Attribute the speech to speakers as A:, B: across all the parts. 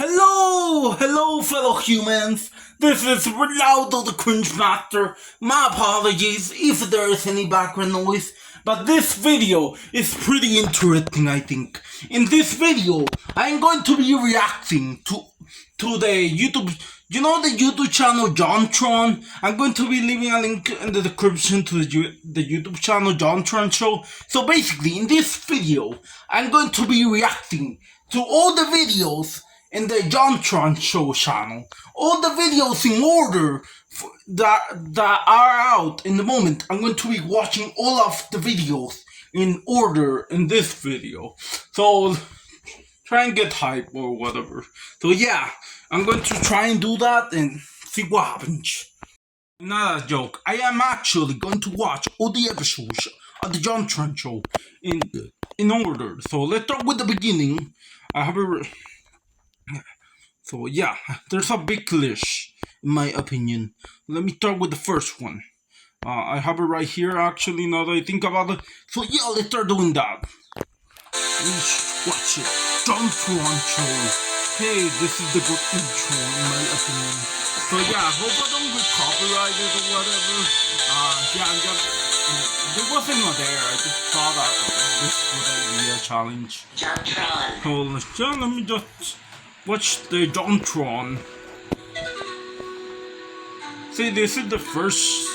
A: Hello, fellow humans. This is Ronaldo the Cringe Master. My apologies if there is any background noise, but this video is pretty interesting, I think. In this video, I'm going to be reacting to the YouTube, the YouTube channel Johntron. I'm going to be leaving a link in the description to the YouTube channel Johntron show. So basically, in this video, I'm going to be reacting to all the videos in the Johntron show channel. All the videos in order that are out in the moment. I'm going to be watching all of the videos in order in this video. So try and get hype or whatever. So yeah, I'm going to try and do that and see what happens. Not a joke. I am actually going to watch all the episodes of the Johntron show in order. So let's start with the beginning. So yeah, there's a big glitch in my opinion. Let me start with the first one. I have it right here actually now that I think about it. So yeah, let's start doing that. Let's watch it. Johntron show. Hey, this is the good intro in my opinion. So yeah, I hope I don't get copyrighted or whatever. There wasn't no there. I just thought that this would be a challenge. Johntron. So let me just watch the Johntron. See, this is the first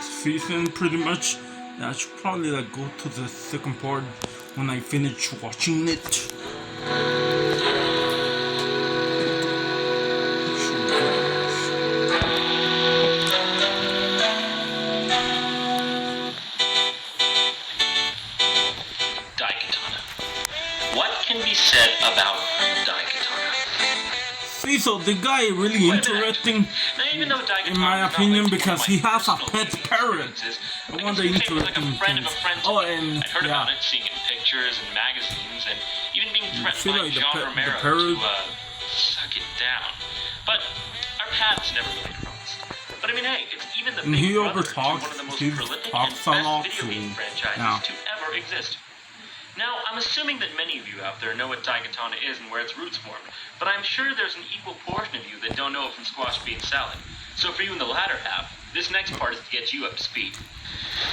A: season pretty much. I should probably go to the second part when I finish watching it.
B: What can be said about Daikatana?
A: See, so the guy really interesting in my opinion because he has a pet parrot. I wonder interesting things. Oh, and
B: I'd heard about it, seeing it in pictures and magazines, and even being threatened by John Romero to suck it down. But our paths never really crossed. But I mean, hey, it's even the big brother to one of the most prolific and best video game franchises to ever exist. Now, I'm assuming that many of you out there know what Daikatana is and where its roots formed, but I'm sure there's an equal portion of you that don't know it from squash bean salad. So for you in the latter half, this next part is to get you up to speed.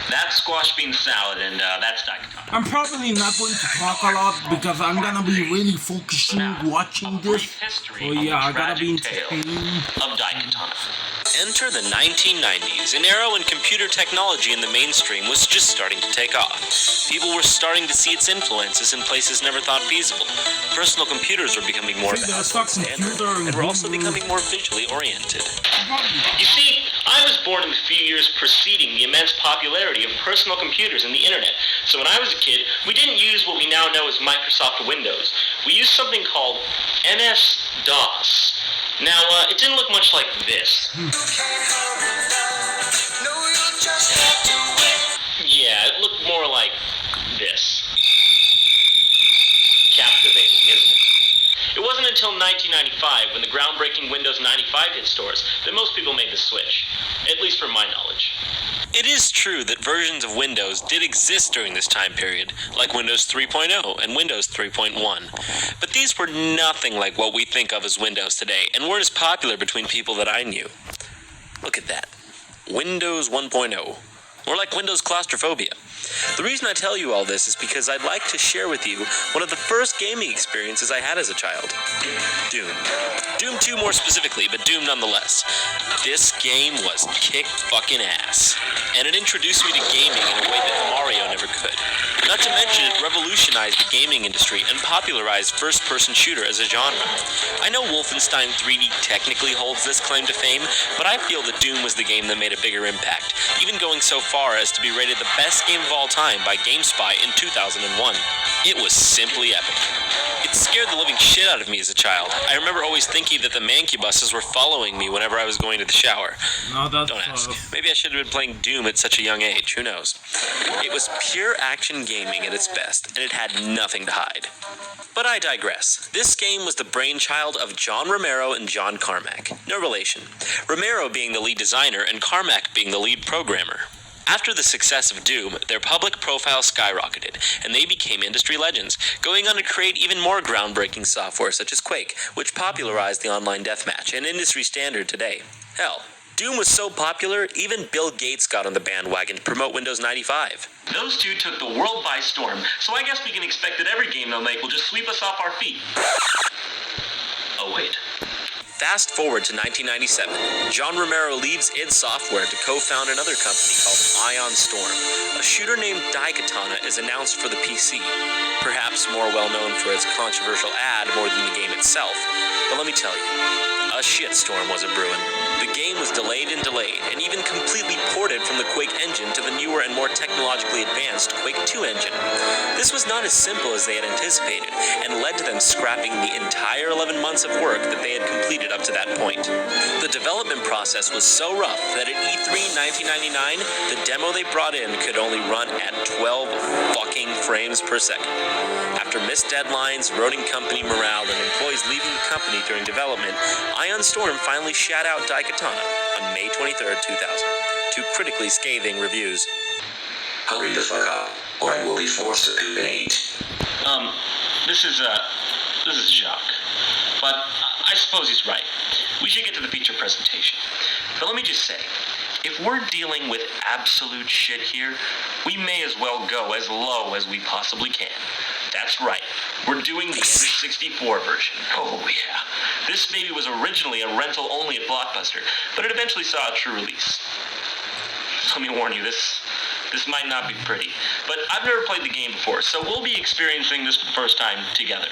B: That's squash bean salad, and that's Daikatana.
A: I'm probably not going to talk a lot because I'm gonna be really focusing watching this. Oh yeah, I gotta be entertained.
B: Of Daikatana. Enter the 1990s, an era when computer technology in the mainstream was just starting to take off. People were starting to see its influences in places never thought feasible. Personal computers were becoming more of a standard, and were also becoming more visually oriented. You see, I was born in the few years preceding the immense popularity of personal computers and the internet. So when I was a kid, we didn't use what we now know as Microsoft Windows. We used something called MS-DOS. Now, it didn't look much like this. Yeah, it looked more like this. Captivating, isn't it? It wasn't until 1995, when the groundbreaking Windows 95 hit stores, that most people made the switch. At least from my knowledge. It is true that versions of Windows did exist during this time period, like Windows 3.0 and Windows 3.1. But these were nothing like what we think of as Windows today, and weren't as popular between people that I knew. Look at that. Windows 1.0. More like Windows claustrophobia. The reason I tell you all this is because I'd like to share with you one of the first gaming experiences I had as a child. Doom. Doom 2 more specifically, but Doom nonetheless. This game was kick fucking ass. And it introduced me to gaming in a way that Mario never could. Not to mention it revolutionized the gaming industry and popularized first-person shooter as a genre. I know Wolfenstein 3D technically holds this claim to fame, but I feel that Doom was the game that made a bigger impact, even going so far as to be rated the best game of all time by GameSpy in 2001. It was simply epic. It scared the living shit out of me as a child. I remember always thinking that the mancubuses were following me whenever I was going to the shower.
A: No,
B: don't ask. Maybe I should have been playing Doom at such a young age. Who knows? It was pure action gaming at its best, and it had nothing to hide. But I digress. This game was the brainchild of John Romero and John Carmack. No relation. Romero being the lead designer and Carmack being the lead programmer. After the success of Doom, their public profile skyrocketed, and they became industry legends, going on to create even more groundbreaking software such as Quake, which popularized the online deathmatch, an industry standard today. Hell, Doom was so popular, even Bill Gates got on the bandwagon to promote Windows 95. Those two took the world by storm, so I guess we can expect that every game they'll make will just sweep us off our feet. Oh wait. Fast forward to 1997. John Romero leaves id Software to co-found another company called Ion Storm. A shooter named Daikatana is announced for the PC. Perhaps more well known for its controversial ad more than the game itself. But let me tell you, a shitstorm was a brewing. The game was delayed, and even completely ported from the Quake engine to the newer and more technologically advanced Quake 2 engine. This was not as simple as they had anticipated, and led to them scrapping the entire 11 months of work that they had completed up to that point. The development process was so rough that at E3 1999, the demo they brought in could only run at 12 fucking frames per second. After missed deadlines, eroding company morale, and employees leaving the company during development, Ion Storm finally shat out Daikatana on May 23rd, 2000, to critically scathing reviews.
C: Hurry the fuck up, or I will be forced to poop and eat.
B: This is Jacques. But I suppose he's right. We should get to the feature presentation. But let me just say, if we're dealing with absolute shit here, we may as well go as low as we possibly can. That's right. We're doing the N64 version. Oh, yeah. This baby was originally a rental only at Blockbuster, but it eventually saw a true release. Let me warn you, this might not be pretty, but I've never played the game before, so we'll be experiencing this for the first time together.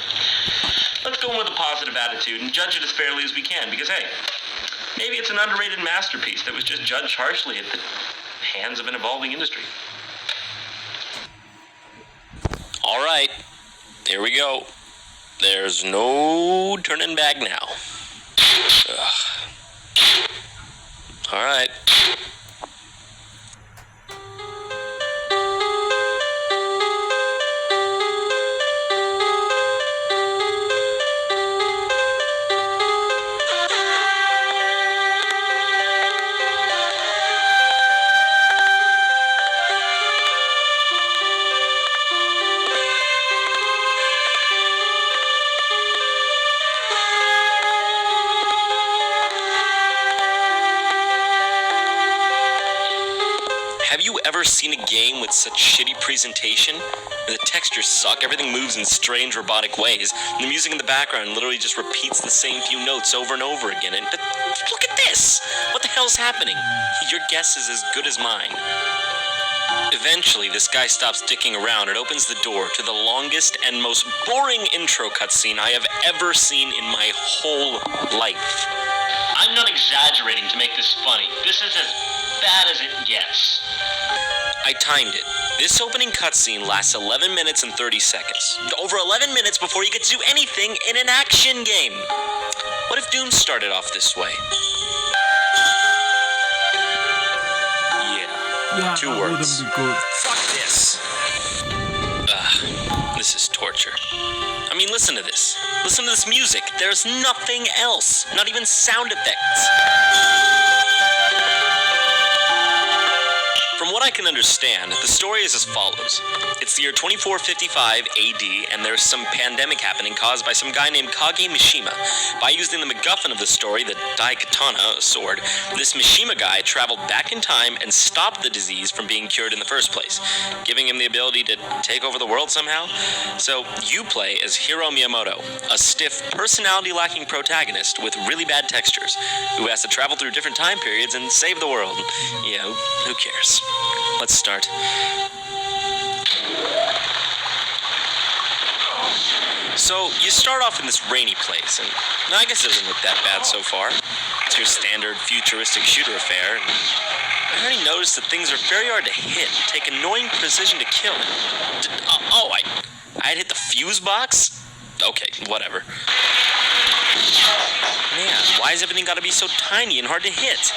B: Let's go in with a positive attitude and judge it as fairly as we can, because hey, maybe it's an underrated masterpiece that was just judged harshly at the hands of an evolving industry. All right, here we go. There's no turning back now. Ugh. All right. Have you ever seen a game with such shitty presentation? The textures suck, everything moves in strange robotic ways, and the music in the background literally just repeats the same few notes over and over again, and look at this! What the hell's happening? Your guess is as good as mine. Eventually, this guy stops dicking around and opens the door to the longest and most boring intro cutscene I have ever seen in my whole life. I'm not exaggerating to make this funny. This is as bad as it gets. I timed it. This opening cutscene lasts 11 minutes and 30 seconds. Over 11 minutes before you get to do anything in an action game. What if Doom started off this way? Yeah, two words. Fuck this. This is torture. I mean, listen to this. Listen to this music. There's nothing else. Not even sound effects. From what I can understand, the story is as follows. It's the year 2455 AD, and there's some pandemic happening caused by some guy named Kage Mishima. By using the MacGuffin of the story, the Daikatana, a sword, this Mishima guy traveled back in time and stopped the disease from being cured in the first place, giving him the ability to take over the world somehow. So you play as Hiro Miyamoto, a stiff, personality-lacking protagonist with really bad textures, who has to travel through different time periods and save the world. Yeah, who cares? Let's start. So, you start off in this rainy place, and I guess it doesn't look that bad so far. It's your standard futuristic shooter affair, and I already noticed that things are very hard to hit and take annoying precision to kill. I had hit the fuse box? Okay, whatever. Man, why has everything got to be so tiny and hard to hit?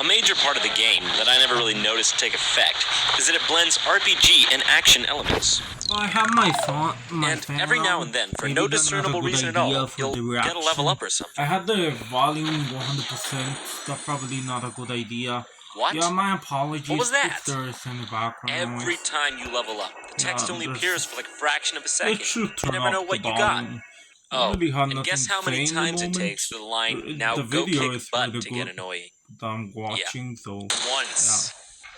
B: A major part of the game that I never really noticed take effect is that it blends RPG and action elements.
A: I have my phone.
B: And every now and then, for no discernible reason at all, you'll get a level up or something.
A: I had the volume 100%. That's probably not a good idea.
B: What?
A: Yeah, my apologies.
B: What was that?
A: If there is any background
B: Every
A: noise.
B: time you level up, the text
A: Yeah,
B: only
A: there's-
B: appears for like a fraction of a
A: It
B: second.
A: should
B: You
A: turn
B: never know
A: up
B: what
A: the
B: you got.
A: volume.
B: Oh,
A: Really had
B: and
A: nothing
B: guess how
A: to
B: many
A: say in the
B: times it
A: moment.
B: takes for the line, now
A: The
B: go
A: video
B: kick
A: is
B: butt
A: really
B: to get
A: good
B: annoying.
A: that I'm watching, so
B: Once.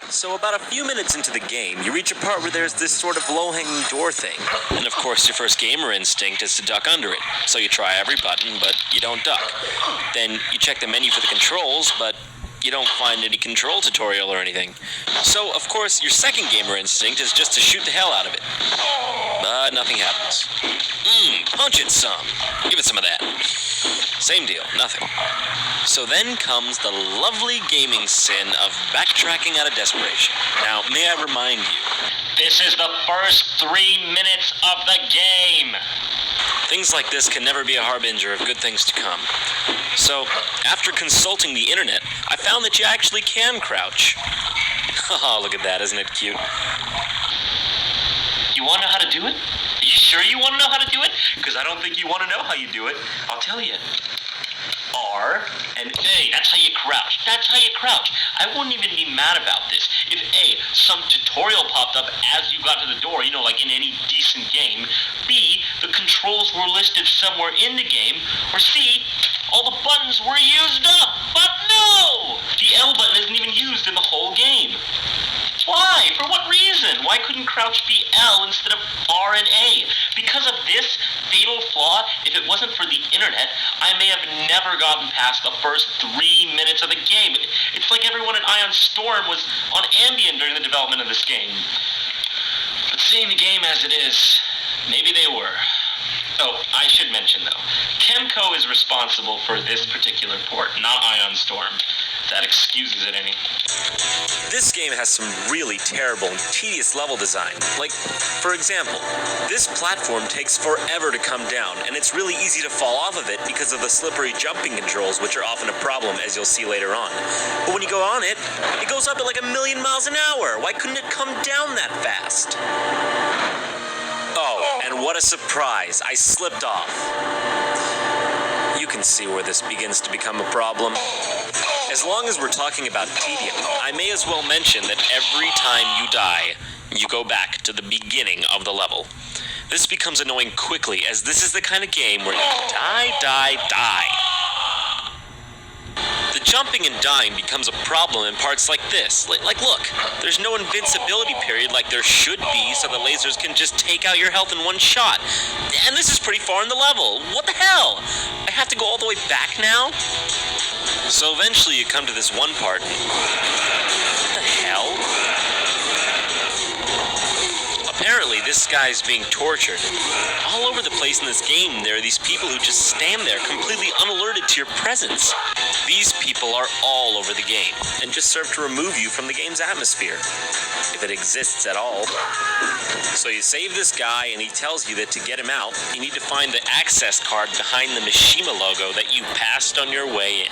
B: So about a few minutes into the game, you reach a part where there's this sort of low-hanging door thing. And of course, your first gamer instinct is to duck under it. So you try every button, but you don't duck. Then you check the menu for the controls, but you don't find any control tutorial or anything. So, of course, your second gamer instinct is just to shoot the hell out of it. But nothing happens. Punch it some. Give it some of that. Same deal, nothing. So then comes the lovely gaming sin of backtracking out of desperation. Now, may I remind you, this is the first 3 minutes of the game. Things like this can never be a harbinger of good things to come. So, after consulting the internet, I found that you actually can crouch. Oh, look at that, isn't it cute? You want to know how to do it? Are you sure you want to know how to do it? Because I don't think you want to know how you do it. I'll tell you. R and A. That's how you crouch. That's how you crouch. I wouldn't even be mad about this if A, some tutorial popped up as you got to the door, you know, like in any decent game. B, the controls were listed somewhere in the game. Or C, all the buttons were used up. But no! The L button isn't even used in the whole game. Why? For what reason? Why couldn't crouch be L instead of R and A? Because of this fatal flaw, if it wasn't for the internet, I may have never gotten past the first 3 minutes of the game. It's like everyone at Ion Storm was on Ambien during the development of this game. But seeing the game as it is, maybe they were. Oh, I should mention though, Chemco is responsible for this particular port, not Ion Storm. That excuses it any. This game has some really terrible and tedious level design. Like, for example, this platform takes forever to come down, and it's really easy to fall off of it because of the slippery jumping controls, which are often a problem, as you'll see later on. But when you go on it, it goes up at like 1,000,000 miles an hour. Why couldn't it come down that fast? Oh, and what a surprise. I slipped off. You can see where this begins to become a problem. As long as we're talking about tedium, I may as well mention that every time you die, you go back to the beginning of the level. This becomes annoying quickly, as this is the kind of game where you die. The jumping and dying becomes a problem in parts like this. Like look, there's no invincibility period like there should be, so the lasers can just take out your health in one shot. And this is pretty far in the level. What the hell? I have to go all the way back now? So eventually you come to this one part. What the hell? Apparently this guy's being tortured. All over the place in this game, there are these people who just stand there completely unalerted to your presence. These people are all over the game, and just serve to remove you from the game's atmosphere, if it exists at all. So you save this guy, and he tells you that to get him out, you need to find the access card behind the Mishima logo that you passed on your way in.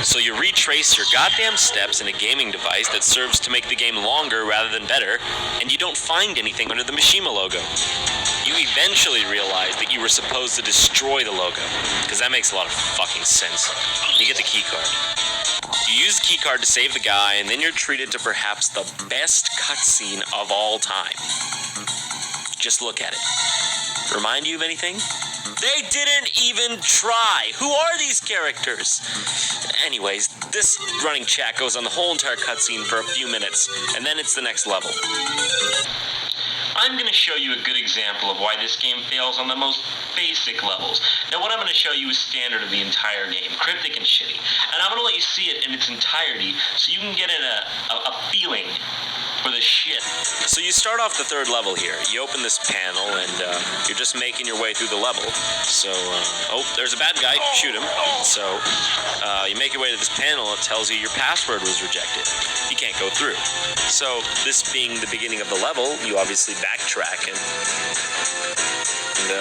B: So you retrace your goddamn steps in a gaming device that serves to make the game longer rather than better, and you don't find anything under the Mishima logo. You eventually realize that you were supposed to destroy the logo, because that makes a lot of fucking sense. You get the keycard. You use the keycard to save the guy, and then you're treated to perhaps the best cutscene of all time. Just look at it. Remind you of anything? They didn't even try! Who are these characters? Anyways, this running chat goes on the whole entire cutscene for a few minutes, and then it's the next level. I'm going to show you a good example of why this game fails on the most basic levels. Now what I'm going to show you is standard of the entire game, cryptic and shitty. And I'm going to let you see it in its entirety so you can get a feeling for the shit. So you start off the third level here. You open this panel and you're just making your way through the level. So, oh, there's a bad guy. Shoot him. So, you make your way to this panel. It tells you your password was rejected. You can't go through. So, this being the beginning of the level, you obviously backtrack and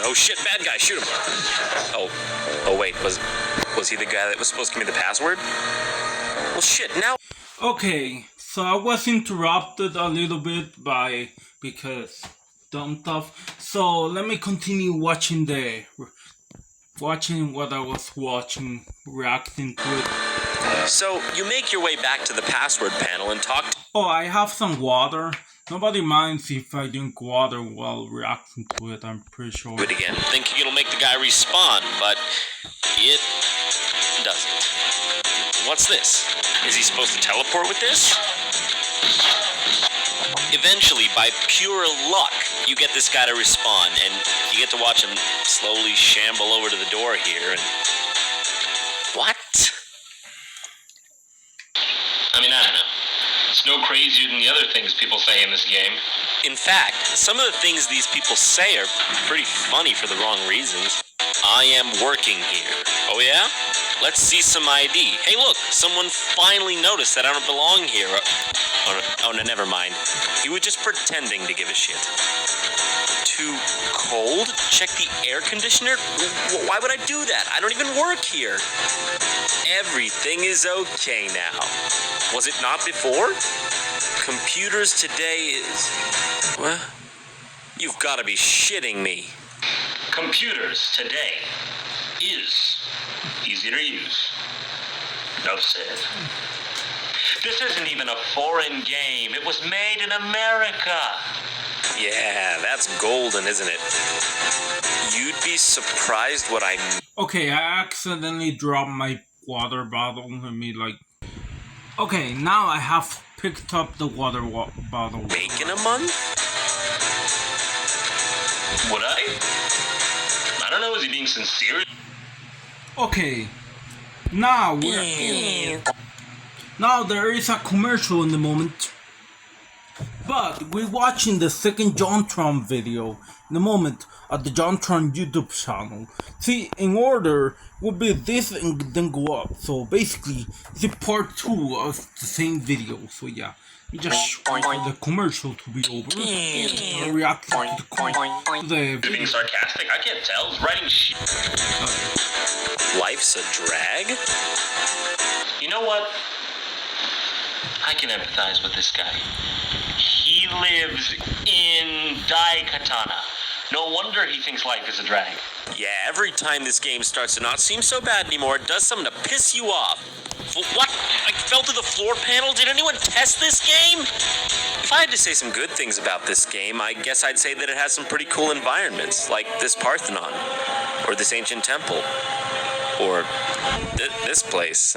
B: oh shit, bad guy, shoot him. Oh wait, was he the guy that was supposed to give me the password? Well shit, now.
A: Okay, so I was interrupted a little bit because dumb stuff. So let me continue watching the watching what I was watching, reacting to it.
B: So, you make your way back to the password panel and talk to...
A: Oh, I have some water. Nobody minds if I drink water while reacting to it, I'm pretty sure.
B: it again, thinking it'll make the guy respawn, but it doesn't. What's this? Is he supposed to teleport with this? Eventually, by pure luck, you get this guy to respawn, and you get to watch him slowly shamble over to the door here, and... What?
D: I mean, I don't know. It's no crazier than the other things people say in this game.
B: In fact, some of the things these people say are pretty funny for the wrong reasons. I am working here. Oh yeah? Let's see some ID. Hey look, someone finally noticed that I don't belong here. Oh no, never mind. He was just pretending to give a shit. Too cold? Check the air conditioner? Why would I do that? I don't even work here. Everything is okay now. Was it not before? Computers today is... What? You've got to be shitting me.
D: Computers today is easy to use. Enough said. This isn't even a foreign game. It was made in America.
B: Yeah, that's golden, isn't it? You'd be surprised what I...
A: Okay, I accidentally dropped my water bottle. Okay, now I have picked up the water bottle.
B: Make in a month?
D: Would I? I don't know, is he being sincere?
A: Okay, now now there is a commercial in the moment. But we're watching the second Johntron video in a moment at the Johntron YouTube channel. See, in order would be this and then go up. So basically, it's a part 2 of the same video. So yeah, we just wait for the commercial to be over. I'll react to the
D: You're being sarcastic? I can't tell. It's writing shit.
B: Life's a drag?
D: You know what? I can empathize with this guy. He lives in Daikatana. No wonder he thinks life is a drag.
B: Yeah, every time this game starts to not seem so bad anymore, it does something to piss you off. What? I fell through the floor panel? Did anyone test this game? If I had to say some good things about this game, I guess I'd say that it has some pretty cool environments, like this Parthenon, or this ancient temple, or this place.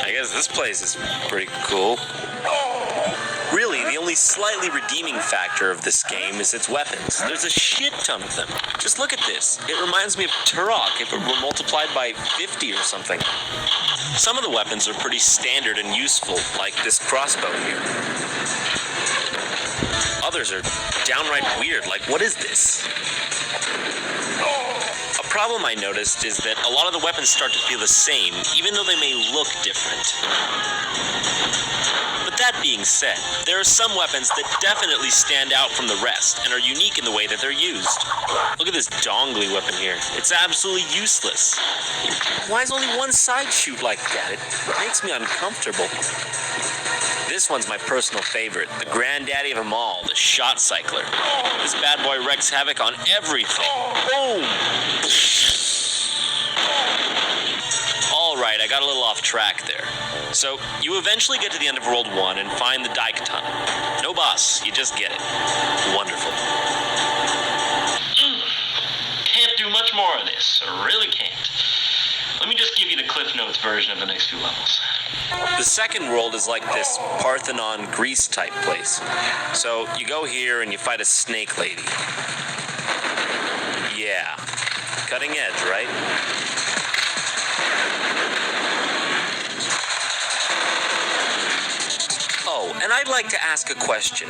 B: I guess this place is pretty cool. Really, the only slightly redeeming factor of this game is its weapons. There's a shit ton of them. Just look at this. It reminds me of Turok if it were multiplied by 50 or something. Some of the weapons are pretty standard and useful, like this crossbow here. Others are downright weird, like what is this? A problem I noticed is that a lot of the weapons start to feel the same, even though they may look different. But that being said, there are some weapons that definitely stand out from the rest and are unique in the way that they're used. Look at this dongly weapon here. It's absolutely useless. Why does only one side shoot like that? It makes me uncomfortable. This one's my personal favorite, the granddaddy of them all, the shot cycler. This bad boy wreaks havoc on everything. Boom! Alright, I got a little off track there. So, you eventually get to the end of World 1 and find the Daikatana. No boss, you just get it. Wonderful.
D: Can't do much more of this. Really can't. Let me just give you the Cliff Notes version of the next few levels.
B: The second world is like this Parthenon Greece type place. So, you go here and you fight a snake lady. Yeah. Cutting edge, right? Oh, and I'd like to ask a question.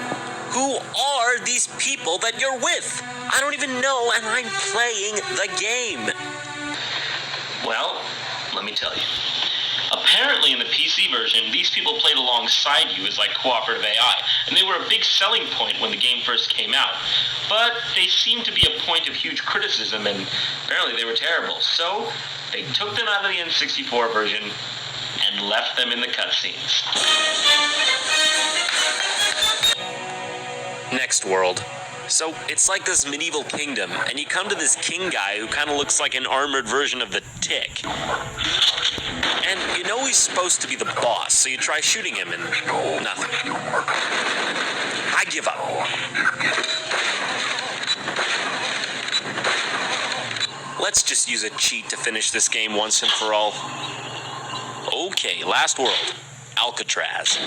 B: Who are these people that you're with? I don't even know, and I'm playing the game.
D: Well, let me tell you. Apparently in the PC version, these people played alongside you as like cooperative AI, and they were a big selling point when the game first came out. But they seemed to be a point of huge criticism, and apparently they were terrible. So they took them out of the N64 version and left them in the cutscenes.
B: Next world. So it's like this medieval kingdom, and you come to this king guy who kind of looks like an armored version of the Tick. And you know he's supposed to be the boss, so you try shooting him and nothing. I give up. Let's just use a cheat to finish this game once and for all. Okay, last world. Alcatraz.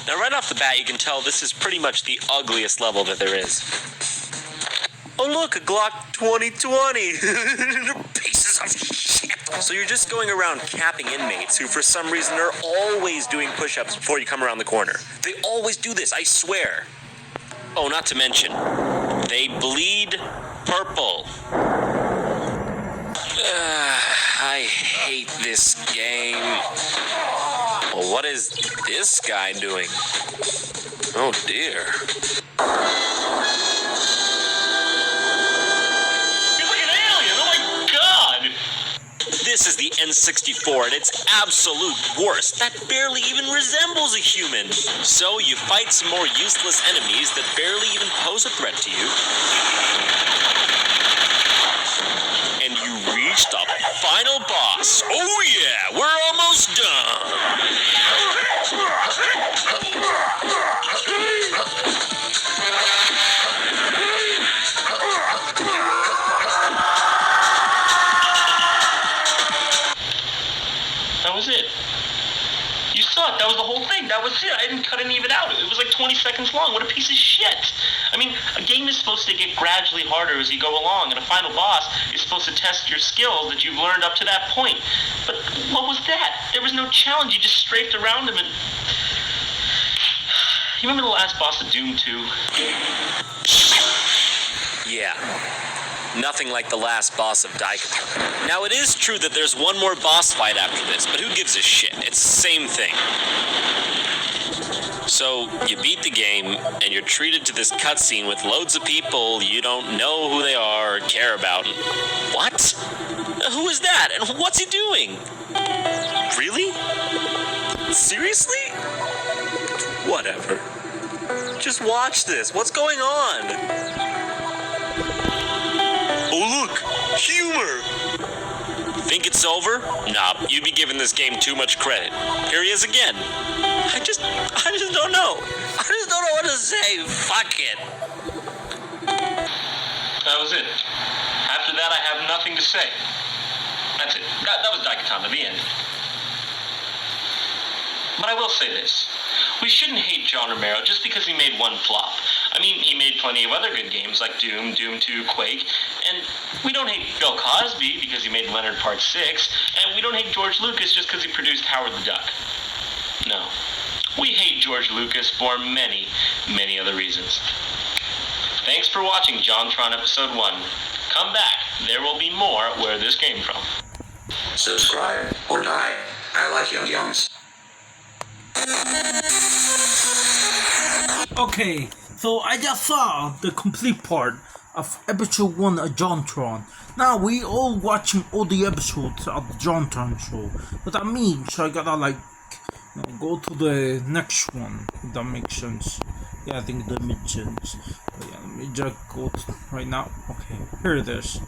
B: Now right off the bat you can tell this is pretty much the ugliest level that there is. Oh look, a Glock 2020! Pieces of shit! So you're just going around capping inmates who for some reason are always doing push-ups before you come around the corner. They always do this, I swear. Oh, not to mention, they bleed purple. I hate this game. Well, what is this guy doing? Oh dear.
D: He's like an alien, oh my god!
B: This is the N64 at its absolute worst. That barely even resembles a human. So you fight some more useless enemies that barely even pose a threat to you. And you reach the final boss. Oh yeah, we're almost done.
D: That was it. You saw it. That was the whole thing. That was it. I didn't cut any of it out. It was like 20 seconds long. What a piece of shit. I mean, a game is supposed to get gradually harder as you go along, and a final boss is supposed to test your skills that you've learned up to that point. But what was that? There was no challenge. You just strafed around him and... You remember the last boss of Doom 2?
B: Yeah. Nothing like the last boss of Daikatana. Now, it is true that there's one more boss fight after this, but who gives a shit? It's the same thing. So, you beat the game, and you're treated to this cutscene with loads of people you don't know who they are or care about. What? Who is that? And what's he doing? Really? Seriously? Whatever. Just watch this. What's going on? Oh look, humor! Think it's over? Nah, you'd be giving this game too much credit. Here he is again. I just don't know. I just don't know what to say. Fuck it.
D: That was it. After that, I have nothing to say. That's it. That was Daikatana, the end. But I will say this. We shouldn't hate John Romero just because he made one flop. I mean, he made plenty of other good games like Doom, Doom 2, Quake, and we don't hate Bill Cosby because he made Leonard Part 6, and we don't hate George Lucas just because he produced Howard the Duck. No. We hate George Lucas for many, many other reasons. Thanks for watching Johntron Episode 1. Come back. There will be more where this came from.
C: Subscribe or die. I like young youngs.
A: Okay, so I just saw the complete part of episode 1 of Johntron. Now we all watching all the episodes of the Johntron show, but that means I gotta like go to the next one, if that makes sense. Yeah, I think that makes sense. But yeah, let me just go to right now. Okay, here it is.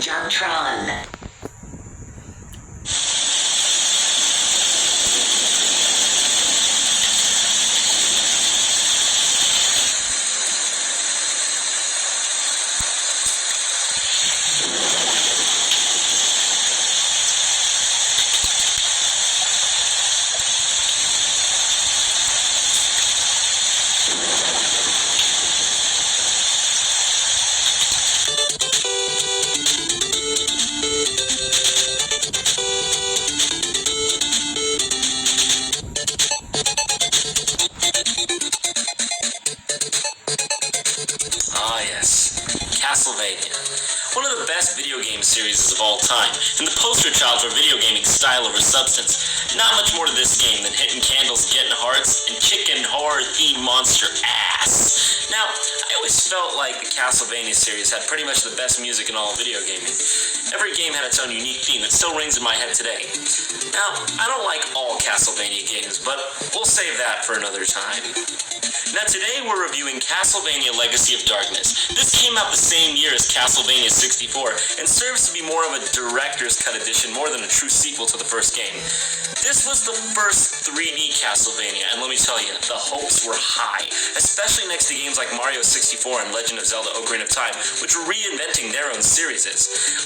E: Johntron.
B: Castlevania. One of the best video game series of all time, and the poster child for video gaming style over substance. Not much more to this game than hitting candles, getting hearts, and kicking horror-themed monster ass. Now, always felt like the Castlevania series had pretty much the best music in all of video gaming. Every game had its own unique theme that still rings in my head today. Now, I don't like all Castlevania games, but we'll save that for another time. Now today we're reviewing Castlevania Legacy of Darkness. This came out the same year as Castlevania 64 and serves to be more of a director's cut edition more than a true sequel to the first game. This was the first 3D Castlevania, and let me tell you, the hopes were high, especially next to games like Mario 64 and Legend of Zelda Ocarina of Time, which were reinventing their own series.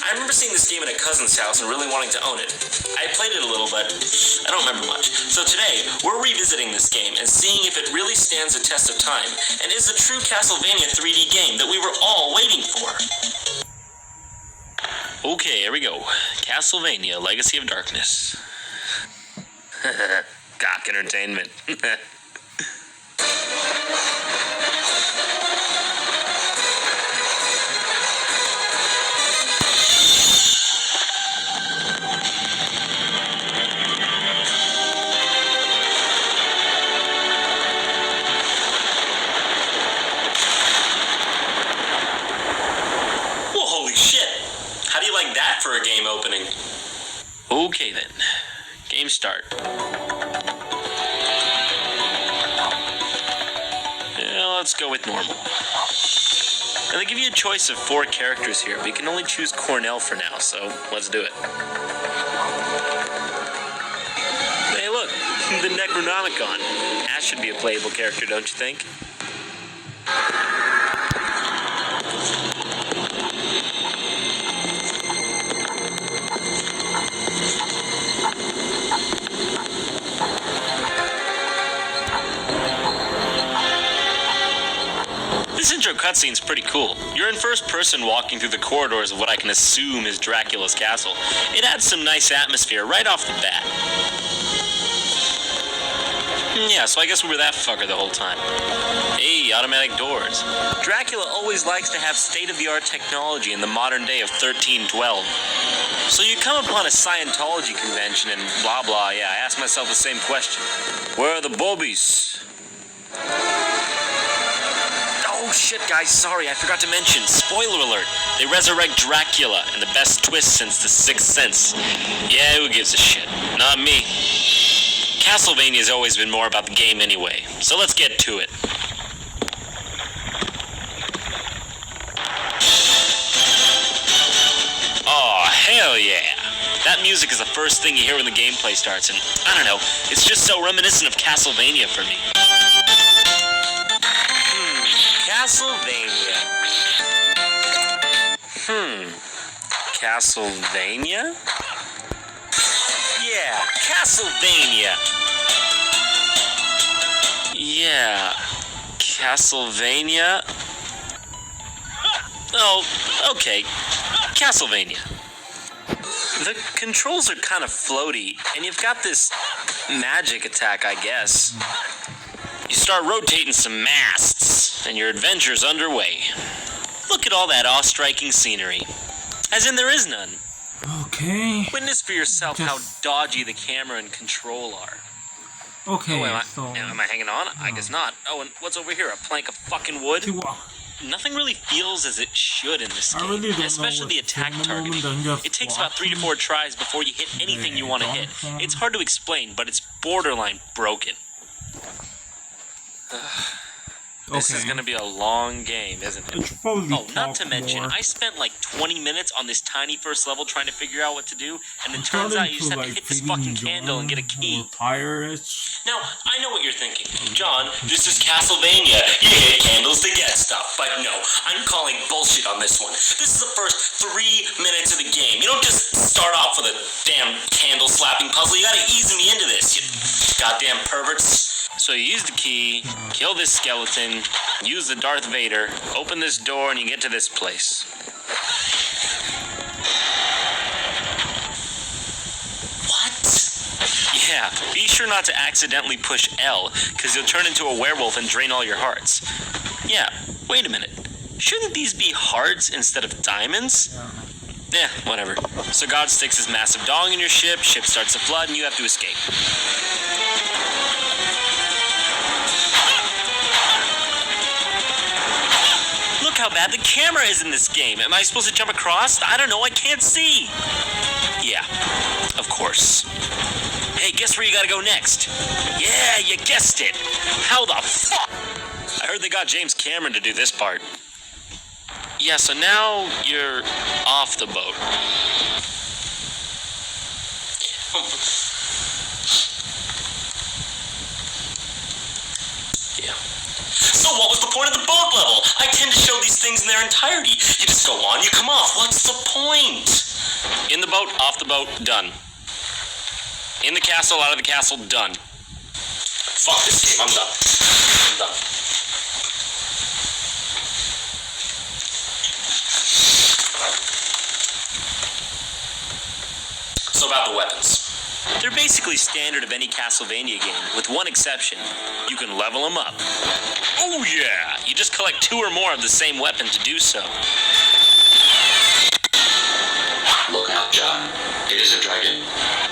B: I remember seeing this game at a cousin's house and really wanting to own it. I played it a little, but I don't remember much. So today, we're revisiting this game and seeing if it really stands the test of time and is a true Castlevania 3D game that we were all waiting for. Okay, here we go. Castlevania Legacy of Darkness. Cock entertainment. For a game opening. Okay then, game start. Yeah, let's go with normal. Now they give you a choice of 4 characters here, but you can only choose Cornell for now, so let's do it. Hey look, the Necronomicon. That should be a playable character, don't you think? This intro cutscene's pretty cool. You're in first person walking through the corridors of what I can assume is Dracula's castle. It adds some nice atmosphere right off the bat. Yeah, so I guess we were that fucker the whole time. Hey, automatic doors. Dracula always likes to have state-of-the-art technology in the modern day of 1312. So you come upon a Scientology convention and blah blah, yeah, I ask myself the same question. Where are the bobbies? Oh shit, guys, sorry, I forgot to mention. Spoiler alert, they resurrect Dracula in the best twist since The Sixth Sense. Yeah, who gives a shit? Not me. Castlevania's always been more about the game anyway, so let's get to it. Oh, hell yeah. That music is the first thing you hear when the gameplay starts, and I don't know, it's just so reminiscent of Castlevania for me. Castlevania. Castlevania? Yeah, Castlevania. Yeah, Castlevania. Oh, okay. Castlevania. The controls are kind of floaty, and you've got this magic attack, I guess. You start rotating some masts, and your adventure's underway. Look at all that awe-striking scenery. As in, there is none.
A: Okay.
B: Witness for yourself how dodgy the camera and control are.
A: Okay,
B: am I hanging on? I guess not. Oh, and what's over here? A plank of fucking wood? Nothing really feels as it should in this game, especially the attack targeting. It takes about 3 to 4 tries before you hit anything you want to hit. It's hard to explain, but it's borderline broken. This is going to be a long game, isn't it? Oh, not to mention, I spent like 20 minutes on this tiny first level trying to figure out what to do, and it turns out you just have to hit this fucking candle and get a key. Now, I know what you're thinking. John, this is Castlevania. You hit candles to get stuff. But no, I'm calling bullshit on this one. This is the first 3 minutes of the game. You don't just start off with a damn candle slapping puzzle. You gotta ease me into this, you goddamn perverts. So you use the key, kill this skeleton, use the Darth Vader, open this door, and you get to this place. What? Yeah, be sure not to accidentally push L, because you'll turn into a werewolf and drain all your hearts. Yeah, wait a minute. Shouldn't these be hearts instead of diamonds? Yeah, whatever. So God sticks his massive dong in your ship starts to flood, and you have to escape. how bad the camera is in this game. Am I supposed to jump across? I don't know, I can't see. Yeah, of course. Hey, guess where you gotta go next? Yeah, you guessed it. How the fuck? I heard they got James Cameron to do this part. Yeah, so now you're off the boat. Yeah. So what was the point of the boat level? I tend to show these things in their entirety. You just go on, you come off. What's the point? In the boat, off the boat, done. In the castle, out of the castle, done. Fuck this game, I'm done. I'm done. So about the weapons. They're basically standard of any Castlevania game, with one exception. You can level them up. Oh yeah! You just collect 2 or more of the same weapon to do so.
C: Look out, John. It is a dragon.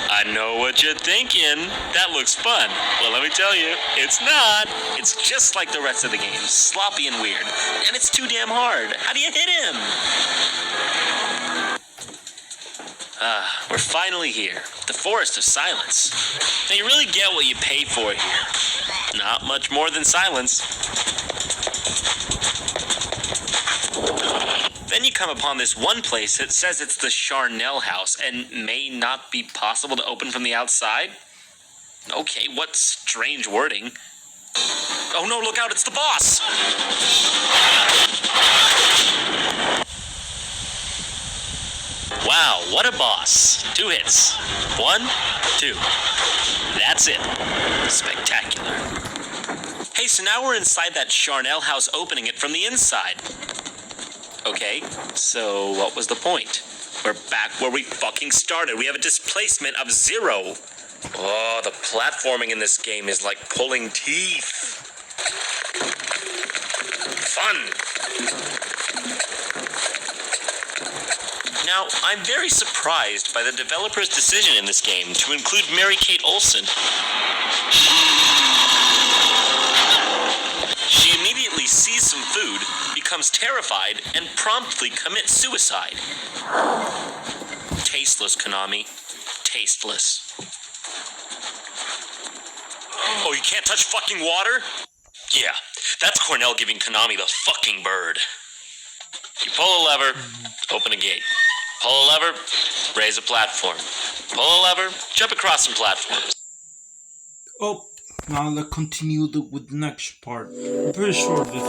B: I know what you're thinking. That looks fun. Well, let me tell you, it's not. It's just like the rest of the game. Sloppy and weird. And it's too damn hard. How do you hit him? We're finally here. The Forest of Silence. Now you really get what you pay for here. Not much more than silence. Then you come upon this one place that says it's the Charnel house and may not be possible to open from the outside. Okay, what strange wording. Oh no, look out, it's the boss! Wow, what a boss. 2 hits. 1, 2. That's it. Spectacular. Hey, so now we're inside that Charnel house, opening it from the inside. Okay, so what was the point? We're back where we fucking started. We have a displacement of 0. Oh, the platforming in this game is like pulling teeth. Fun. Now, I'm very surprised by the developer's decision in this game to include Mary-Kate Olsen. She immediately sees some food, becomes terrified, and promptly commits suicide. Tasteless, Konami. Tasteless. Oh, you can't touch fucking water? Yeah, that's Cornell giving Konami the fucking bird. You pull a lever, open a gate. Pull a lever, raise a platform. Pull a lever, jump across some platforms.
A: Oh, now let's continue with the next part. I'm pretty sure this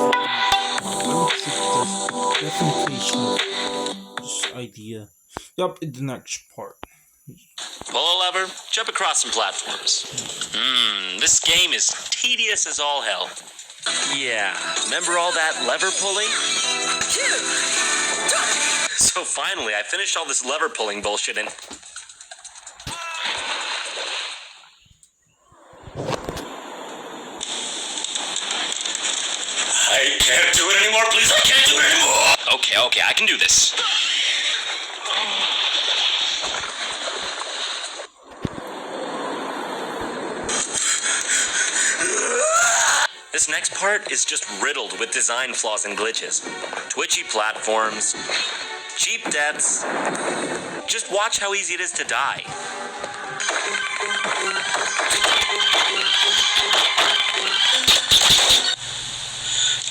A: idea. Yup, in the next part.
B: Pull a lever, jump across some platforms. This game is tedious as all hell. Yeah, remember all that lever pulling? So finally, I finished all this lever pulling bullshit and... I can't do it anymore, please, I can't do it anymore! Okay, I can do this. This next part is just riddled with design flaws and glitches. Twitchy platforms, cheap deaths. Just watch how easy it is to die.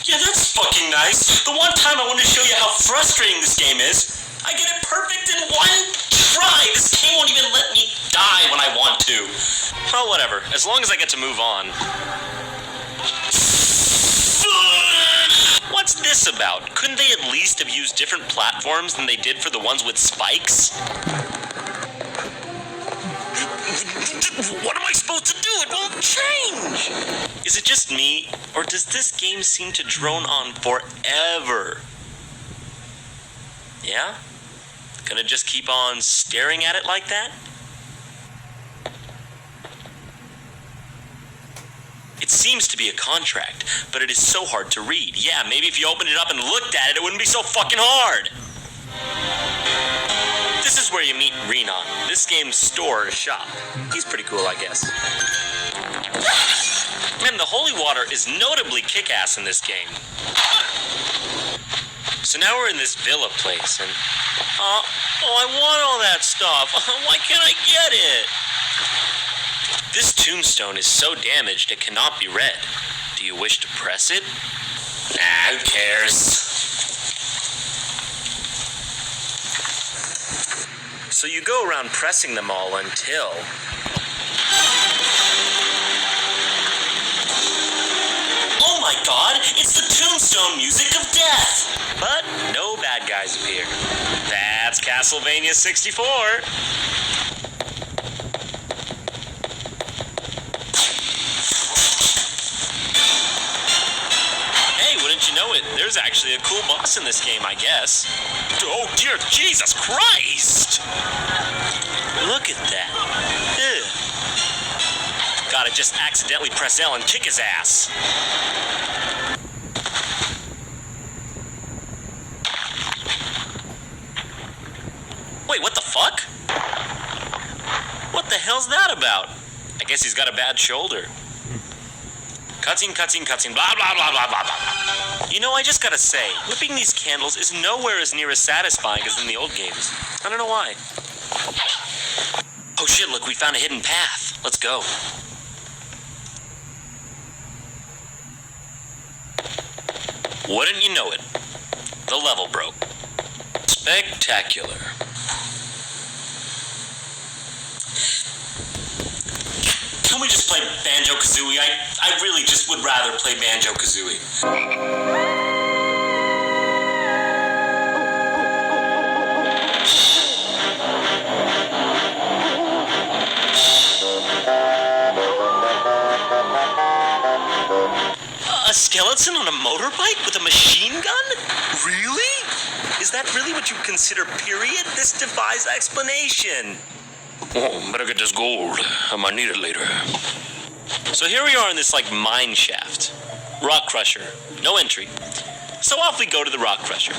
B: Yeah, that's fucking nice. The one time I wanted to show you how frustrating this game is, I get it perfect in one try. This game won't even let me die when I want to. Well, whatever. As long as I get to move on. What's this about? Couldn't they at least have used different platforms than they did for the ones with spikes? What am I supposed to do? It won't change! Is it just me, or does this game seem to drone on forever? Yeah? Gonna just keep on staring at it like that? It seems to be a contract, but it is so hard to read. Yeah, maybe if you opened it up and looked at it, it wouldn't be so fucking hard. This is where you meet Renan, this game's store or shop. He's pretty cool, I guess. Man, the holy water is notably kick-ass in this game. So now we're in this villa place, and... Oh, I want all that stuff. Why can't I get it? This tombstone is so damaged it cannot be read. Do you wish to press it? Nah, who cares? So you go around pressing them all until... Oh my god, it's the tombstone music of death! But no bad guys appear. That's Castlevania 64. Hey, wouldn't you know it, there's actually a cool boss in this game, I guess. Oh dear Jesus Christ! Look at that. Ugh. Gotta just accidentally press L and kick his ass. Wait, what the fuck? What the hell's that about? I guess he's got a bad shoulder. Cutscene, blah, blah, blah, blah, blah, blah. You know, I just gotta say, whipping these candles is nowhere as near as satisfying as in the old games. I don't know why. Oh shit, look, we found a hidden path. Let's go. Wouldn't you know it? The level broke. Spectacular. Can we just play Banjo-Kazooie? I really just would rather play Banjo-Kazooie. A skeleton on a motorbike with a machine gun? Really? Is that really what you consider period? This defies explanation. Oh, better get this gold. I might need it later. So here we are in this, mine shaft. Rock crusher. No entry. So off we go to the rock crusher.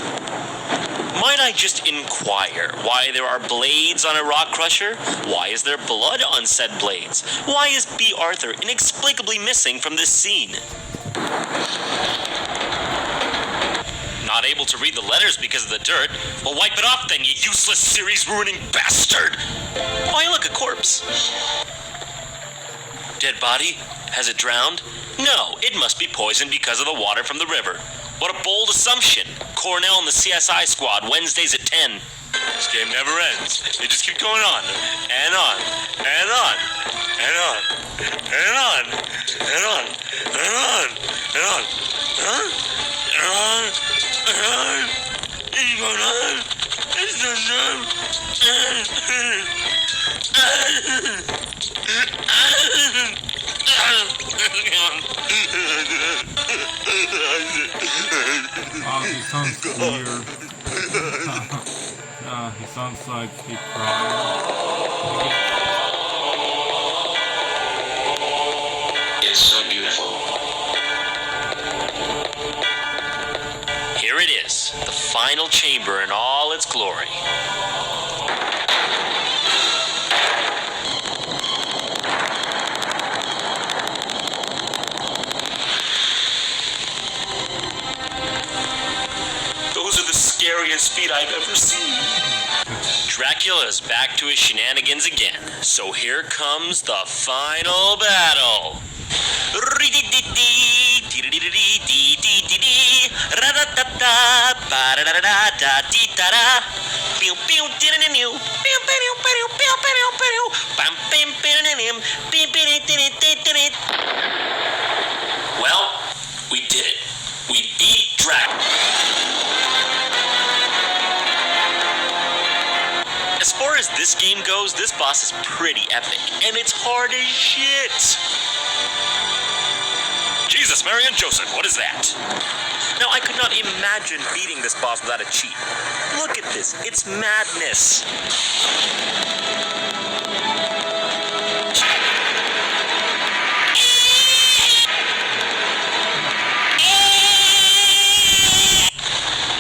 B: Might I just inquire why there are blades on a rock crusher? Why is there blood on said blades? Why is B. Arthur inexplicably missing from this scene? Not able to read the letters because of the dirt? Well, wipe it off then, you useless series-ruining bastard! Why, look, a corpse. Dead body? Has it drowned? No, it must be poisoned because of the water from the river. What a bold assumption. Cornell and the CSI squad, Wednesdays at 10. This game never ends. It just keeps going on. And on. And on. And on. And on. And on. And on. And on. Huh? And on. And on. It's going on. It's going on.
A: He sounds weird. He sounds like he cried.
C: It's so beautiful.
B: Here it is, the final chamber in all its glory. Those are the scariest feet I've ever seen. Dracula is back to his shenanigans again, so here comes the final battle. Well, we did it. We beat Dracula. As far as this game goes, this boss is pretty epic, and it's hard as shit. Jesus, Mary and Joseph, what is that? Now, I could not imagine beating this boss without a cheat. Look at this, it's madness.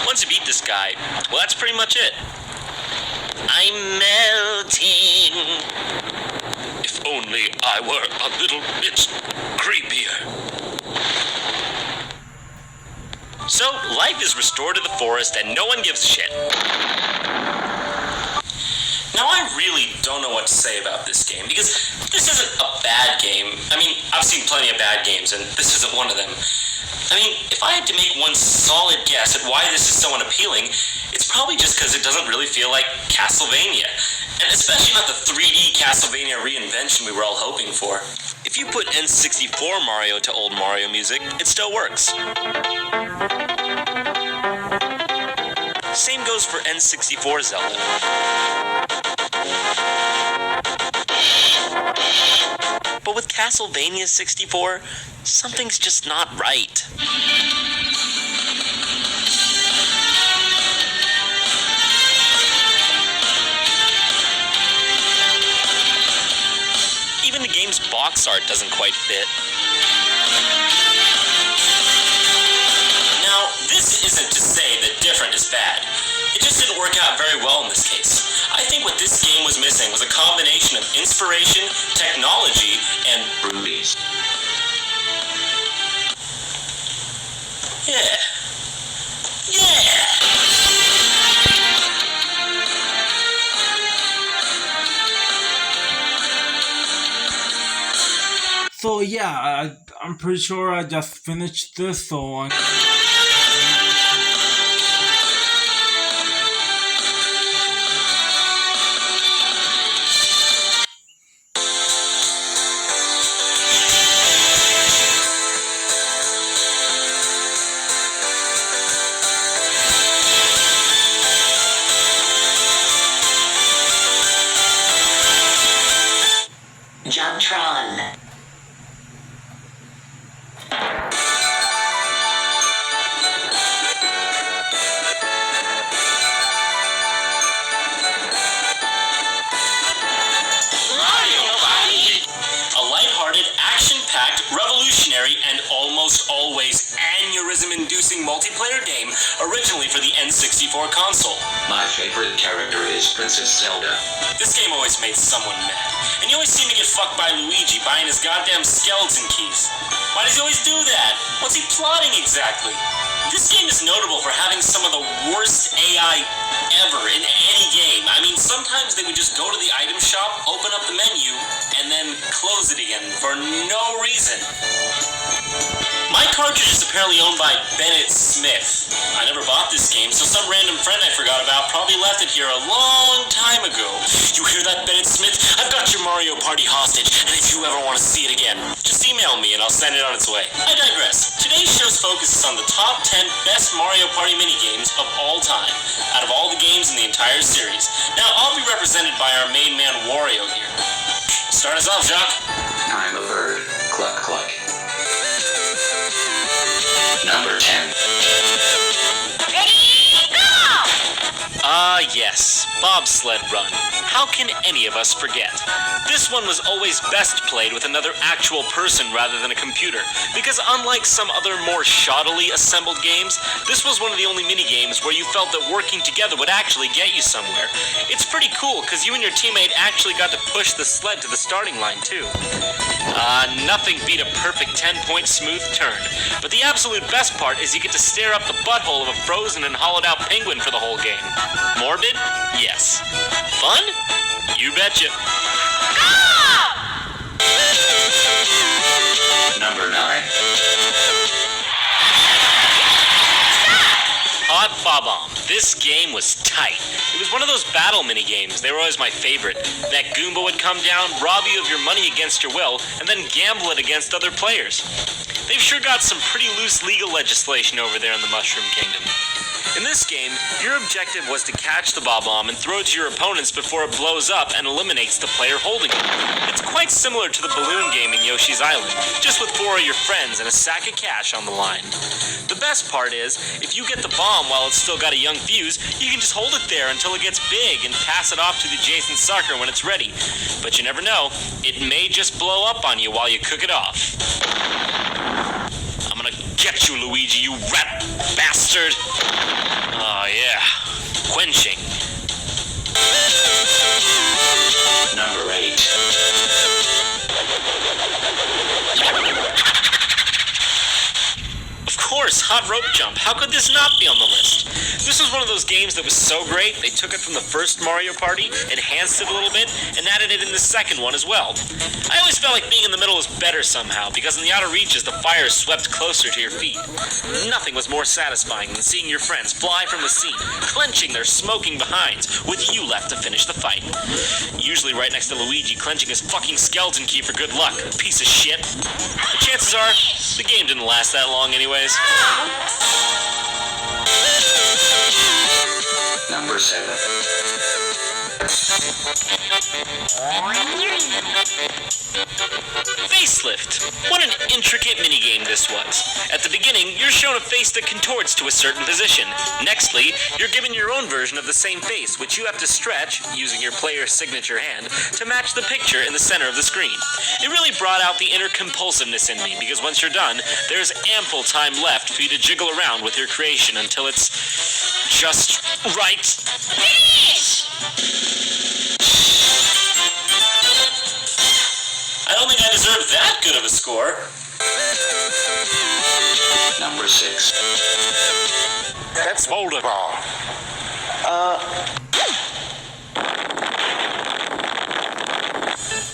B: Once you beat this guy, well, that's pretty much it. I'm melting. If only I were a little bit creepier. So, life is restored to the forest and no one gives a shit. Now, I really don't know what to say about this game, because this isn't a bad game. I mean, I've seen plenty of bad games, and this isn't one of them. I mean, if I had to make one solid guess at why this is so unappealing, it's probably just because it doesn't really feel like Castlevania. And especially not the 3D Castlevania reinvention we were all hoping for. If you put N64 Mario to old Mario music, it still works. Same goes for N64 Zelda. But with Castlevania 64, something's just not right. Even the game's box art doesn't quite fit. Now, this isn't to say that different is bad. It just didn't work out very well in this case. I think what this game was missing was a combination of inspiration, technology, and rubies. Yeah.
A: So yeah, I'm pretty sure I just finished this, so
E: Johntron.
B: Action-packed, revolutionary, and almost always aneurysm-inducing multiplayer game originally for the N64 console.
C: My favorite character is Princess Zelda.
B: This game always made someone mad, and you always seem to get fucked by Luigi buying his goddamn skeleton keys. Why does he always do that? What's he plotting exactly? This game is notable for having some of the worst AI ever in any game. I mean, sometimes they would just go to the item shop, open up the menu, and then close it again for no reason. My cartridge is apparently owned by Bennett Smith. I never bought this game, so some random friend I forgot about probably left it here a long time ago. You hear that, Bennett Smith? I've got your Mario Party hostage, and if you ever want to see it again, just email me and I'll send it on its way. I digress. Today's show's focus is on the top 10 best Mario Party minigames of all time, out of all the games in the entire series. Now, I'll be represented by our main man, Wario, here. Start us off, Jacques.
C: I'm a bird. Cluck cluck. Number 10.
B: Yes, Bobsled Run. How can any of us forget? This one was always best played with another actual person rather than a computer, because unlike some other more shoddily assembled games, this was one of the only minigames where you felt that working together would actually get you somewhere. It's pretty cool, because you and your teammate actually got to push the sled to the starting line, too. Nothing beat a perfect 10-point smooth turn, but the absolute best part is you get to stare up the butthole of a frozen and hollowed-out penguin for the whole game. Morbid? Yes. Fun? You betcha.
C: Number 9.
B: Hot Bob-omb. This game was tight. It was one of those battle mini-games. They were always my favorite. That Goomba would come down, rob you of your money against your will, and then gamble it against other players. They've sure got some pretty loose legal legislation over there in the Mushroom Kingdom. In this game, your objective was to catch the Bob-omb and throw it to your opponents before it blows up and eliminates the player holding it. It's quite similar to the balloon game in Yoshi's Island, just with 4 of your friends and a sack of cash on the line. The best part is, if you get the bomb while it's still got a young fuse, you can just hold it there until it gets big and pass it off to the adjacent sucker when it's ready. But you never know, it may just blow up on you while you cook it off. I'm gonna get you, Luigi, you rat bastard! Oh, yeah. Quenching.
C: Number 8.
B: Of course, Hot Rope Jump. How could this not be on the list? This was one of those games that was so great, they took it from the first Mario Party, enhanced it a little bit, and added it in the second one as well. I always felt like being in the middle was better somehow, because in the outer reaches, the fire swept closer to your feet. Nothing was more satisfying than seeing your friends fly from the scene, clenching their smoking behinds, with you left to finish the fight. Usually right next to Luigi, clenching his fucking skeleton key for good luck, piece of shit. The chances are, the game didn't last that long anyways.
C: Number 7.
B: Facelift. What an intricate minigame this was. At the beginning, you're shown a face that contorts to a certain position. Nextly, you're given your own version of the same face, which you have to stretch, using your player's signature hand, to match the picture in the center of the screen. It really brought out the inner compulsiveness in me, because once you're done, there's ample time left for you to jiggle around with your creation until it's just right. I don't think I deserve that good of a score.
C: Number 6.
B: That's Voldemort.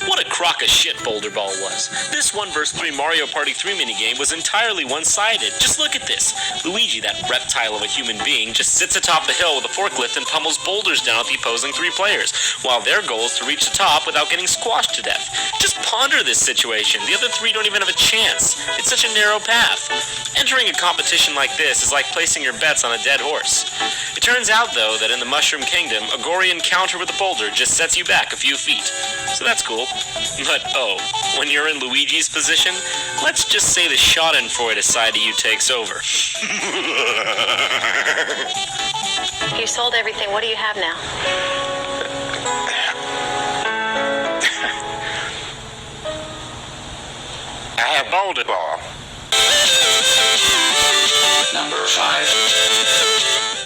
B: What a crock of shit Boulder Ball was. This 1 vs. 3 Mario Party 3 minigame was entirely one-sided. Just look at this. Luigi, that reptile of a human being, just sits atop the hill with a forklift and pummels boulders down at the opposing 3 players, while their goal is to reach the top without getting squashed to death. Just ponder this situation. The other 3 don't even have a chance. It's such a narrow path. Entering a competition like this is like placing your bets on a dead horse. It turns out, though, that in the Mushroom Kingdom, a gory encounter with a boulder just sets you back a few feet. So that's cool. But oh, when you're in Luigi's position, let's just say the Schadenfreude side of you takes over.
F: You sold everything. What do you have now?
B: I have Boulder Ball.
C: Number 5.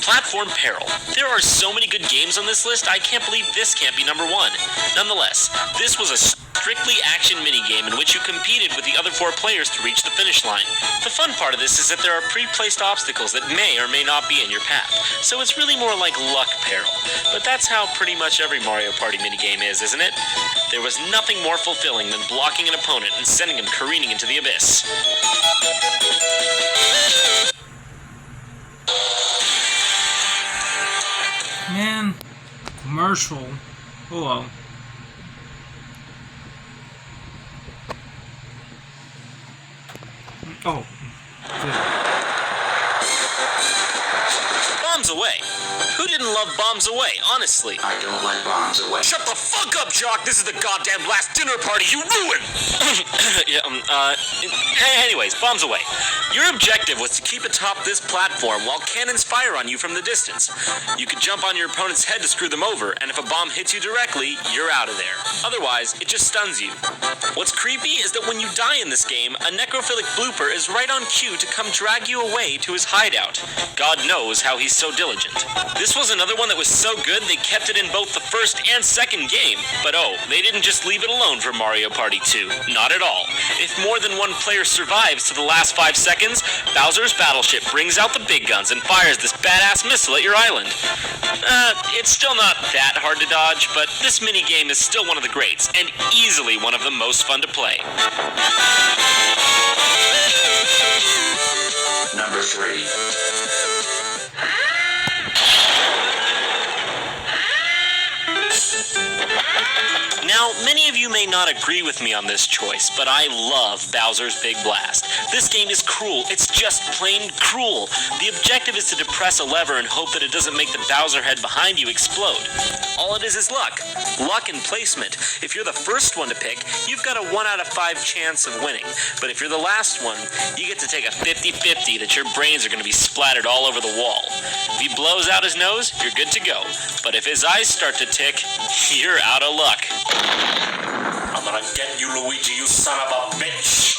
B: Platform Peril. There are so many good games on this list, I can't believe this can't be number 1. Nonetheless, this was a strictly action minigame in which you competed with the other 4 players to reach the finish line. The fun part of this is that there are pre-placed obstacles that may or may not be in your path, so it's really more like luck peril. But that's how pretty much every Mario Party minigame is, isn't it? There was nothing more fulfilling than blocking an opponent and sending him careening into the abyss.
A: Man, commercial. Oh well. Oh. Good.
B: Bombs away. Who didn't love Bombs Away, honestly?
C: I don't like bombs away.
B: Shut the fuck up, Jock! This is the goddamn last dinner party you ruined! Anyways, Bombs Away. Your objective was to keep atop this platform while cannons fire on you from the distance. You could jump on your opponent's head to screw them over, and if a bomb hits you directly, you're out of there. Otherwise, it just stuns you. What's creepy is that when you die in this game, a necrophilic blooper is right on cue to come drag you away to his hideout. God knows how he's so diligent. This was another one that was so good they kept it in both the first and second game. But oh, they didn't just leave it alone for Mario Party 2. Not at all. If more than one player survives to the last 5 seconds, Bowser's battleship brings out the big guns and fires this badass missile at your island. It's still not that hard to dodge, but this minigame is still one of the greats, and easily one of the most fun to play.
C: Number 3.
B: Now, many of you may not agree with me on this choice, but I love Bowser's Big Blast. This game is cruel. It's just plain cruel. The objective is to depress a lever and hope that it doesn't make the Bowser head behind you explode. All it is luck. Luck and placement. If you're the first one to pick, you've got a 1 out of 5 chance of winning. But if you're the last one, you get to take a 50-50 that your brains are going to be splattered all over the wall. If he blows out his nose, you're good to go. But if his eyes start to tick, you're out of luck. I'm gonna get you, Luigi, you son of a bitch!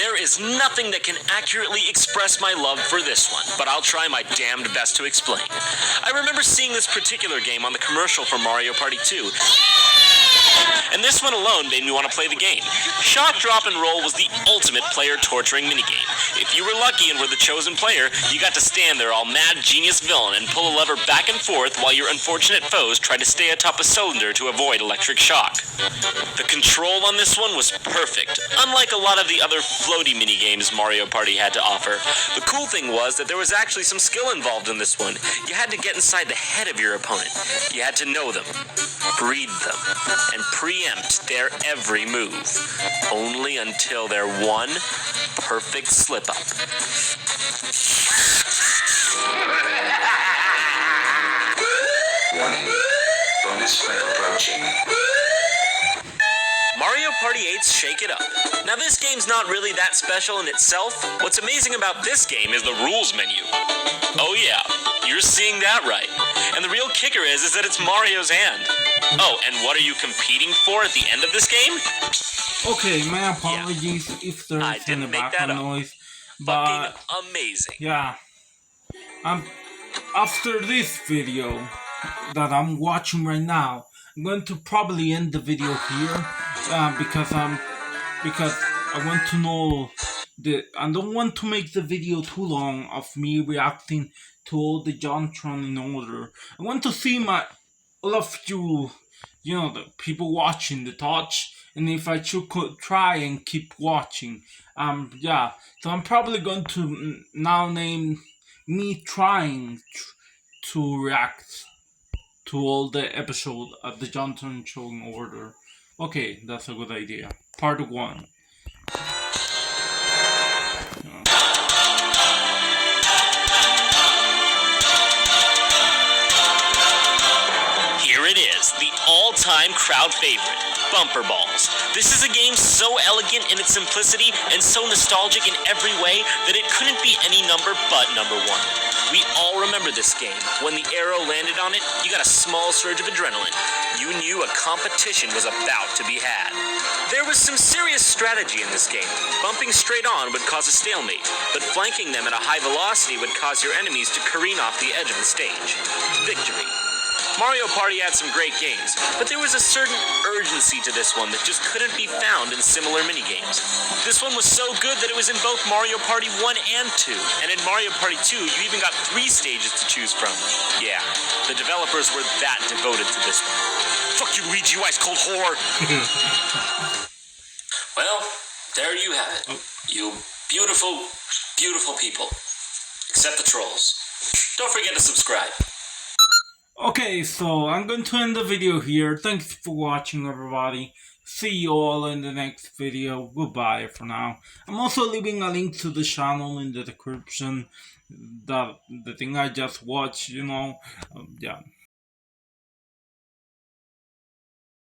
B: There is nothing that can accurately express my love for this one, but I'll try my damned best to explain. I remember seeing this particular game on the commercial for Mario Party 2, and this one alone made me want to play the game. Shock, Drop, and Roll was the ultimate player-torturing minigame. If you were lucky and were the chosen player, you got to stand there all mad genius villain and pull a lever back and forth while your unfortunate foes tried to stay atop a cylinder to avoid electric shock. The control on this one was perfect, unlike a lot of the other floaty minigames Mario Party had to offer. The cool thing was that there was actually some skill involved in this one. You had to get inside the head of your opponent. You had to know them, read them, and preempt their every move, only until their one perfect slip-up.
C: Warning. Bonus clip approaching.
B: Mario Party 8's Shake It Up. Now this game's not really that special in itself. What's amazing about this game is the rules menu. Oh yeah, you're seeing that right. And the real kicker is that it's Mario's hand. Oh, and what are you competing for at the end of this game?
A: Okay, my apologies if there's
B: I
A: any
B: didn't make that
A: background
B: up.
A: noise, but
B: Fucking amazing.
A: yeah, after this video that I'm watching right now, I'm going to probably end the video here because I want to know I don't want to make the video too long of me reacting to all the Johntron in order. I want to see all of you, the people watching the touch, and if I should try and keep watching. Yeah, so I'm probably going to now name me trying to react to all the episodes of the Johntron show in order. Okay, that's a good idea. Part 1.
B: Here it is, the all-time crowd favorite, Bumper Balls. This is a game so elegant in its simplicity and so nostalgic in every way that it couldn't be any number but number 1. We all remember this game. When the arrow landed on it, you got a small surge of adrenaline. You knew a competition was about to be had. There was some serious strategy in this game. Bumping straight on would cause a stalemate, but flanking them at a high velocity would cause your enemies to careen off the edge of the stage. Victory. Mario Party had some great games, but there was a certain urgency to this one that just couldn't be found in similar minigames. This one was so good that it was in both Mario Party 1 and 2, and in Mario Party 2 you even got 3 stages to choose from. Yeah, the developers were that devoted to this one. Fuck you, Luigi, you ice cold whore!
G: Well, there you have it. You beautiful, beautiful people. Except the trolls. Don't forget to subscribe.
A: Okay, so I'm going to end the video here. Thanks for watching, everybody. See you all in the next video. Goodbye for now. I'm also leaving a link to the channel in the description. The thing I just watched, yeah.